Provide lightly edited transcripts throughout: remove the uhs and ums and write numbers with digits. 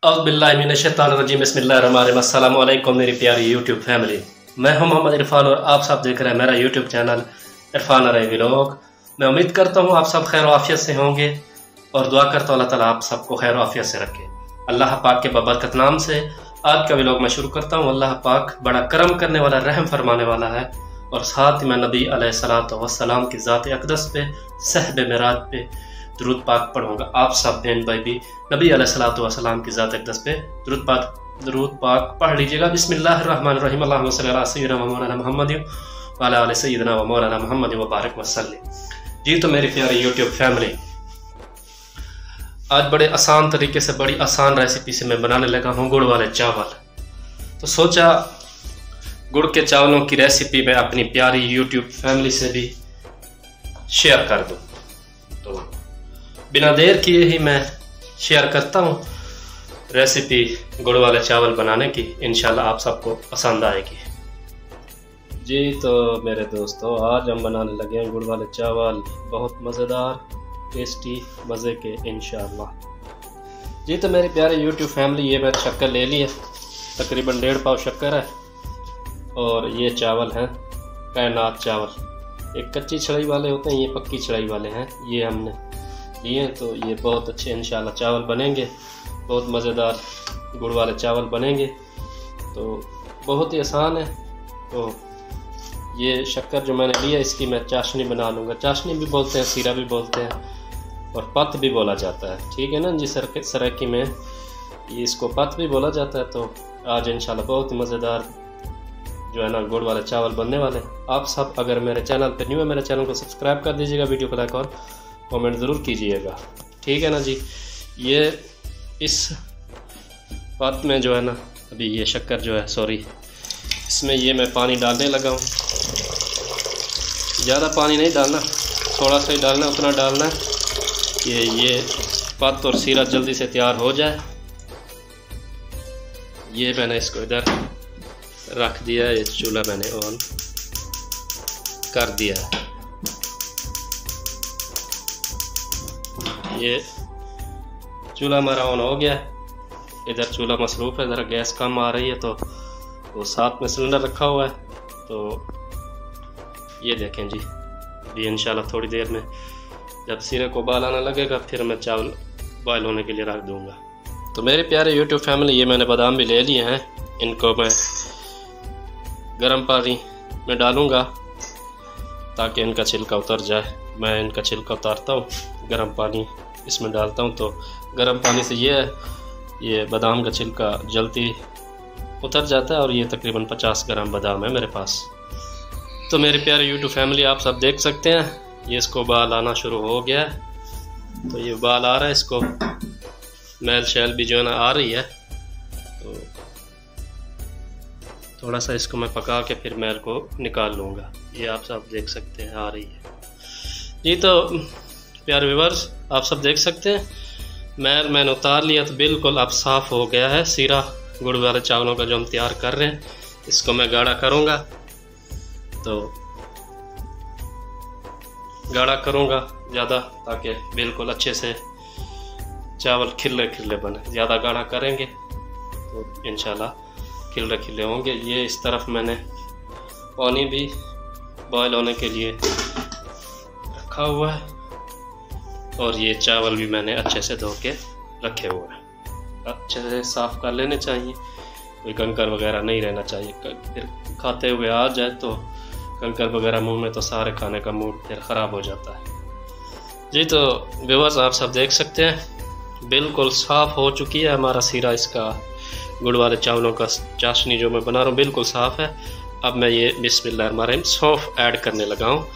औज़ुबिल्लाहिमिनश्शैतानिर्रजीम बिस्मिल्लाहिर्रहमानिर्रहीम। अस्सलामु अलैकुम मेरी प्यारी यूट्यूब फैमिली। मैं हूं मोहम्मद इरफान और आप सब देख रहे हैं मेरा यूट्यूब चैनल इरफान अरई व्लॉग। मैं उम्मीद करता हूं आप सब खैर आफियत से होंगे और दुआ करता हूं अल्लाह ताला आप सबको खैर आफियत से रखे। अल्लाह पाक के बबरकत नाम से आज का व्लॉग मैं शुरू करता हूँ। अल्लाह पाक बड़ा करम करने वाला, रहम फरमाने वाला है और साथ ही मैं नबी अलैहिस्सलातु वस्सलाम की ज़ात अक़दस पे सहब मेराज पे दुरूद पाक पढ़ूंगा। आप सब बहन भाई भी नबी अलैहिस्सलातु वस्सलाम की ज़ात अक़दस पे दुरूद पाक पढ़ लीजिएगा। बिस्मिल्लाहिर्रहमानिर्रहीम। अल्लाहुम्मा सल्ली अला सय्यिदिना व मौलाना मुहम्मद व अला आलि सय्यिदिना व मौलाना मुहम्मद व बारिक वसल्लिम। जी तो मेरी प्यारी यूट्यूब फैमिली, आज बड़े आसान तरीके से, बड़ी आसान रेसिपी से मैं बनाने लगा हूँ गुड़ वाले चावल। तो सोचा गुड़ के चावलों की रेसिपी मैं अपनी प्यारी यूट्यूब फैमिली से भी शेयर कर दूँ। तो बिना देर किए ही मैं शेयर करता हूँ रेसिपी गुड़ वाले चावल बनाने की। इंशाल्लाह आप सबको पसंद आएगी। जी तो मेरे दोस्तों, आज हम बनाने लगे हैं गुड़ वाले चावल, बहुत मज़ेदार, टेस्टी, मज़े के इंशाल्लाह। जी तो मेरी प्यारे यूट्यूब फैमिली, ये मैं शक्कर ले ली है, तकरीबन 1.5 पाव शक्कर है और ये चावल हैं कायनात चावल। एक कच्ची छड़ाई वाले होते हैं, ये पक्की छड़ाई वाले हैं, ये हमने लिए हैं। तो ये बहुत अच्छे इंशाल्लाह चावल बनेंगे, बहुत मज़ेदार गुड़ वाले चावल बनेंगे। तो बहुत ही आसान है। तो ये शक्कर जो मैंने लिया, इसकी मैं चाशनी बना लूँगा। चाशनी भी बोलते हैं, सीरा भी बोलते हैं और पत भी बोला जाता है, ठीक है ना जी। सराकी में ये इसको पत भी बोला जाता है। तो आज इंशाल्लाह बहुत ही मज़ेदार जो है ना गुड़ वाले चावल बनने वाले। आप सब अगर मेरे चैनल पर न्यू है, मेरे चैनल को सब्सक्राइब कर दीजिएगा, वीडियो को लाइक और कमेंट ज़रूर कीजिएगा, ठीक है ना जी। ये इस बात में जो है ना, अभी ये शक्कर जो है, सॉरी, इसमें ये मैं पानी डालने लगा हूँ। ज़्यादा पानी नहीं डालना, थोड़ा सा ही डालना, उतना डालना है कि ये पत्त और सीरा जल्दी से तैयार हो जाए। ये मैंने इसको इधर रख दिया है, ये चूल्हा मैंने ऑन कर दिया है। ये चूल्हा हमारा ऑन हो गया है, इधर चूल्हा मसरूफ़ है, ज़रा गैस कम आ रही है तो साथ में सिलेंडर रखा हुआ है। तो ये देखें जी, अभी इंशाल्लाह थोड़ी देर में जब सीरे को उबाल आने लगेगा फिर मैं चावल बॉयल होने के लिए रख दूँगा। तो मेरे प्यारे यूट्यूब फैमिली, ये मैंने बादाम भी ले लिए हैं, इनको मैं गर्म पानी में डालूँगा ताकि इनका छिलका उतर जाए। मैं इनका छिलका उतारता हूँ, गर्म पानी इसमें डालता हूँ। तो गर्म पानी से ये बादाम का छिलका जल्दी उतर जाता है और ये तकरीबन 50 ग्राम बादाम है मेरे पास। तो मेरे प्यारे यूट्यूब फैमिली, आप सब देख सकते हैं ये इसको उबाल आना शुरू हो गया है। तो ये उबाल आ रहा है, इसको मैल शैल भी जो है ना आ रही है। तो थोड़ा सा इसको मैं पका के फिर मैल को निकाल लूँगा। ये आप सब देख सकते हैं आ रही है जी। तो प्यारे व्यूअर्स, आप सब देख सकते हैं मैल मैंने उतार लिया, तो बिल्कुल अब साफ़ हो गया है सीरा गुड़ वाले चावलों का जो हम तैयार कर रहे हैं। इसको मैं गाढ़ा करूँगा, तो गाढ़ा करूँगा ज़्यादा ताकि बिल्कुल अच्छे से चावल खिले खिले बने। ज़्यादा गाढ़ा करेंगे तो इंशाल्लाह खिले खिले होंगे। ये इस तरफ मैंने पानी भी बॉयल होने के लिए रखा हुआ है और ये चावल भी मैंने अच्छे से धो के रखे हुए हैं। अच्छे से साफ़ कर लेने चाहिए, कोई कंकर वगैरह नहीं रहना चाहिए, फिर खाते हुए आ जाए तो कंकर वगैरह मुंह में तो सारे खाने का मूड फिर ख़राब हो जाता है जी। तो व्यूअर्स, आप सब देख सकते हैं बिल्कुल साफ़ हो चुकी है हमारा सीरा। इसका गुड़ वाले चावलों का चाशनी जो मैं बना रहा हूँ बिल्कुल साफ़ है। अब मैं ये बिस्मिल्लाहिर्रहमानिर्रहीम सौंफ ऐड करने लगा हूँ।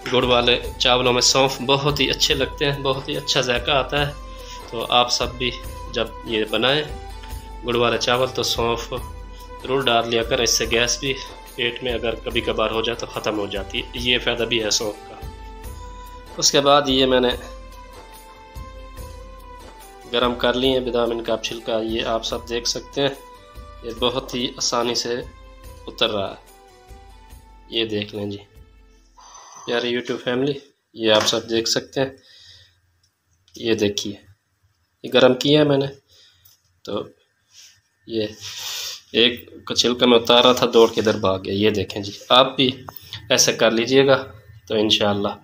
गुड़ वाले चावलों में सौंफ बहुत ही अच्छे लगते हैं, बहुत ही अच्छा जायका आता है। तो आप सब भी जब ये बनाएं गुड़ वाले चावल तो सौंफ ज़रूर डाल लिया कर, इससे गैस भी पेट में अगर कभी कभार हो जाए तो ख़त्म हो जाती है। ये फ़ायदा भी है सौंफ का। उसके बाद ये मैंने गरम कर लिए हैं बादाम, इनका छिलका ये आप सब देख सकते हैं, ये बहुत ही आसानी से उतर रहा है। ये देख लें जी प्यारे यूट्यूब फैमिली, ये आप सब देख सकते हैं। ये देखिए ये गरम किया है मैंने, तो ये एक को छिलका में उतारा था, दौड़ के इधर भाग गया। ये देखें जी, आप भी ऐसा कर लीजिएगा तो इंशाअल्लाह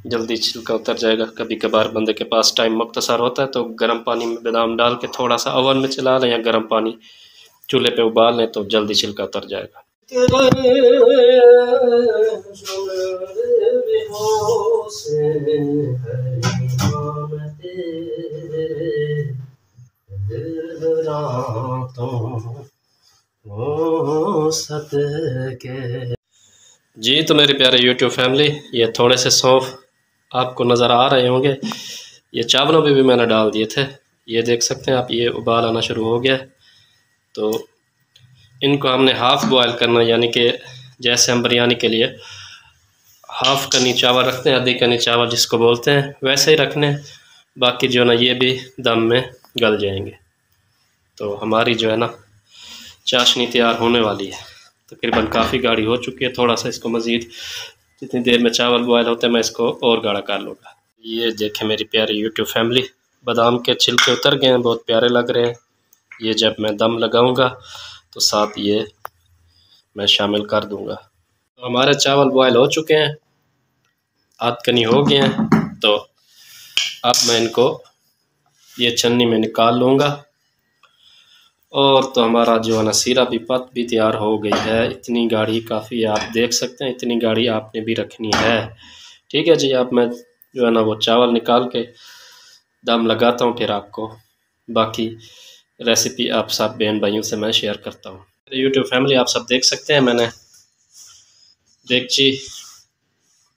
जल्दी छिलका उतर जाएगा। कभी कभार बंदे के पास टाइम मुख्तसर होता है तो गर्म पानी में बादाम डाल के थोड़ा सा ओवन में चला लें या गर्म पानी चूल्हे पे उबाल लें तो जल्दी छिलका उतर जाएगा। जी तो मेरे प्यारे YouTube फैमिली, ये थोड़े से सौंफ आपको नज़र आ रहे होंगे, ये चावलों पे भी मैंने डाल दिए थे। ये देख सकते हैं आप, ये उबाल आना शुरू हो गया। तो इनको हमने हाफ़ बॉयल करना, यानी कि जैसे हम बिरयानी के लिए हाफ़ कनी चावल रखते हैं, आधी कनी चावल जिसको बोलते हैं, वैसे ही रखने। बाकी जो है ना ये भी दम में गल जाएंगे। तो हमारी जो है ना चाशनी तैयार होने वाली है, तकरीबन काफ़ी गाढ़ी हो चुकी है। थोड़ा सा इसको मज़ीद जितनी देर में चावल बॉयल होते हैं मैं इसको और गाढ़ा कर लूँगा। ये देखें मेरी प्यारी YouTube फैमिली, बादाम के छिलके उतर गए हैं, बहुत प्यारे लग रहे हैं। ये जब मैं दम लगाऊंगा तो साथ ये मैं शामिल कर दूंगा। तो हमारे चावल बॉयल हो चुके हैं, आध कनी हो गए हैं। तो अब मैं इनको ये छन्नी में निकाल लूँगा। और तो हमारा जो है ना सीरा भी पत भी तैयार हो गई है। इतनी गाढ़ी काफ़ी है, आप देख सकते हैं, इतनी गाढ़ी आपने भी रखनी है। ठीक है जी, अब मैं जो है ना वो चावल निकाल के दम लगाता हूँ, फिर आपको बाकी रेसिपी आप सब बहन भाइयों से मैं शेयर करता हूँ। YouTube फैमिली आप सब देख सकते हैं, मैंने देगची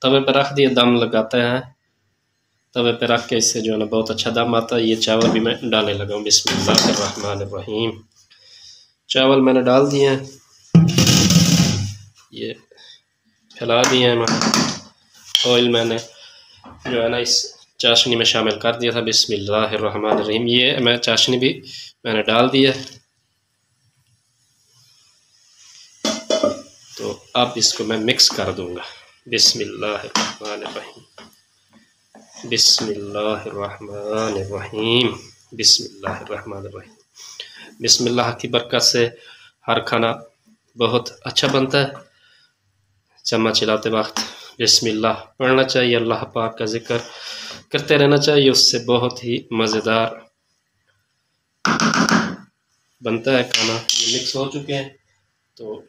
तवे पर रख दिया, दम लगाता है। तवे पे रख के इससे जो है ना बहुत अच्छा दम आता है। ये चावल भी मैं डालने लगा हूँ। बिस्मिल्लाहिर्रहमानिर्रहीम। चावल मैंने डाल दिए हैं, ये फैला दिए हैं। ऑयल मैंने जो है ना इस चाशनी में शामिल कर दिया था। बिस्मिल्लाहिर्रहमानिर्रहीम। ये मैं चाशनी भी मैंने डाल दी है। तो अब इसको मैं मिक्स कर दूंगा। बिस्मिल्लाहिर्रहमानिर्रहीम, बिस्मिल्लाहिर्रहमानिर्रहीम, बिस्मिल्लाहिर्रहमानिर्रहीम। बिस्मिल्लाह की बरकत से हर खाना बहुत अच्छा बनता है। चम्मच चलाते वक्त बिस्मिल्लाह पढ़ना चाहिए, अल्लाह पाक का जिक्र करते रहना चाहिए, उससे बहुत ही मज़ेदार बनता है खाना। ये मिक्स हो चुके हैं। तो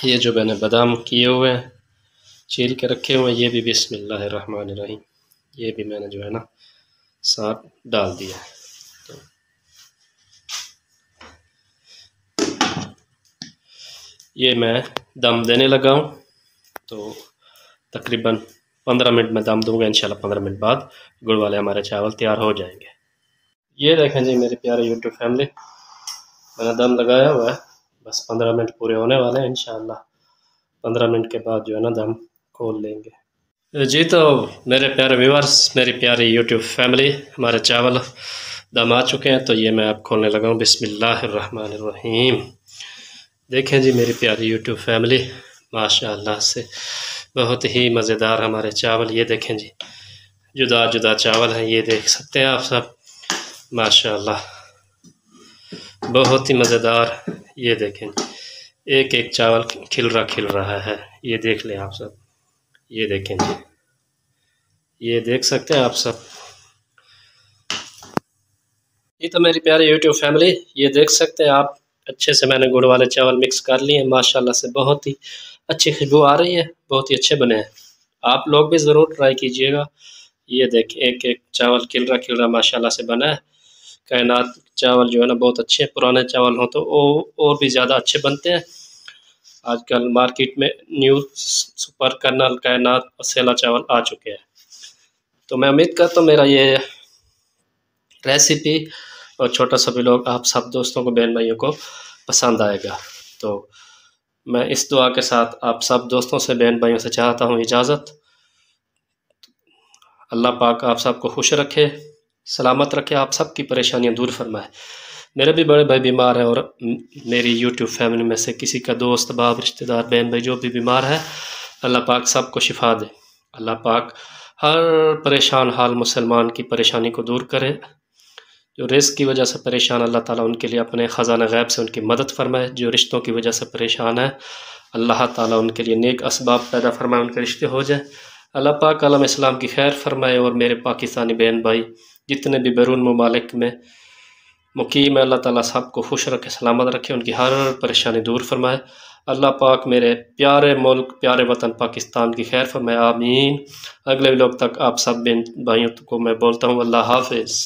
ये जो मैंने बादाम किए हुए हैं, छील के रखे हुए हैं, ये भी बिस्मिल्लाहिर्रहमानिर्रहीम, ये भी मैंने जो है ना साथ डाल दिया। तो ये मैं दम देने लगा हूँ। तो तकरीबन 15 मिनट में दम दूंगा। इंशाल्लाह 15 मिनट बाद गुड़ वाले हमारे चावल तैयार हो जाएंगे। ये देखें जी मेरे प्यारे YouTube फैमिली, मैंने दम लगाया हुआ है, बस 15 मिनट पूरे होने वाले हैं। इंशाल्लाह 15 मिनट के बाद जो है ना दम खोल लेंगे। जी तो मेरे प्यारे व्यूअर्स, मेरी प्यारी YouTube फैमिली, हमारे चावल दम आ चुके हैं। तो ये मैं अब खोलने लगा हूँ। बिस्मिल्लाहिर्रहमानिर्रहीम। देखें जी मेरी प्यारी YouTube फैमिली, माशाअल्लाह से बहुत ही मज़ेदार हमारे चावल। ये देखें जी, जुदा जुदा चावल हैं, ये देख सकते हैं आप सब, माशाअल्लाह बहुत ही मज़ेदार। ये देखें एक एक चावल खिल रहा है, ये देख लें आप सब। ये देखें जी, ये देख सकते हैं आप सब। ये तो मेरी प्यारी YouTube फैमिली, ये देख सकते हैं आप, अच्छे से मैंने गुड़ वाले चावल मिक्स कर लिए हैं। माशाल्लाह से बहुत ही अच्छी खुशबू आ रही है, बहुत ही अच्छे बने हैं। आप लोग भी ज़रूर ट्राई कीजिएगा। ये देखिए एक एक चावल खिल रहा माशाल्लाह से बना है। कायनात चावल जो है ना बहुत अच्छे, पुराने चावल हो तो और भी ज़्यादा अच्छे बनते हैं। आजकल मार्केट में न्यू सुपर कर्नल, कायनात और सेला चावल आ चुके हैं। तो मैं उम्मीद करता हूँ मेरा ये रेसिपी और छोटा सा व्लॉग आप सब दोस्तों को, बहन भाइयों को पसंद आएगा। तो मैं इस दुआ के साथ आप सब दोस्तों से, बहन भाइयों से चाहता हूँ इजाज़त। अल्लाह पाक आप सबको खुश रखे, सलामत रखे, आप सब की परेशानियाँ दूर फरमाए। मेरे भी बड़े भाई बीमार हैं और मेरी YouTube फैमिली में से किसी का दोस्त, बाप, रिश्तेदार, बहन भाई जो भी बीमार है, अल्लाह पाक सबको शिफा दे। अल्लाह पाक हर परेशान हाल मुसलमान की परेशानी को दूर करे। जो रिज़्क़ की वजह से परेशान, अल्लाह ताला उनके लिए अपने ख़ज़ाना गैब से उनकी मदद फरमाए। जो रिश्तों की वजह से परेशान है, अल्लाह ताला उनके लिए नेक असबाब पैदा फरमाए, उनके रिश्ते हो जाए। अल्लाह पाक आलम इस्लाम की खैर फरमाए और मेरे पाकिस्तानी बहन भाई जितने भी बैरून ममालिक में मुकीम है, अल्लाह ताला सबको खुश रखे, सलामत रखे, उनकी हर परेशानी दूर फरमाए। अल्लाह पाक मेरे प्यारे मुल्क, प्यारे वतन पाकिस्तान की खैर फरमाए, आमीन। अगले व्लॉग तक आप सब बहन भाइयों को मैं बोलता हूँ अल्लाह हाफिज़।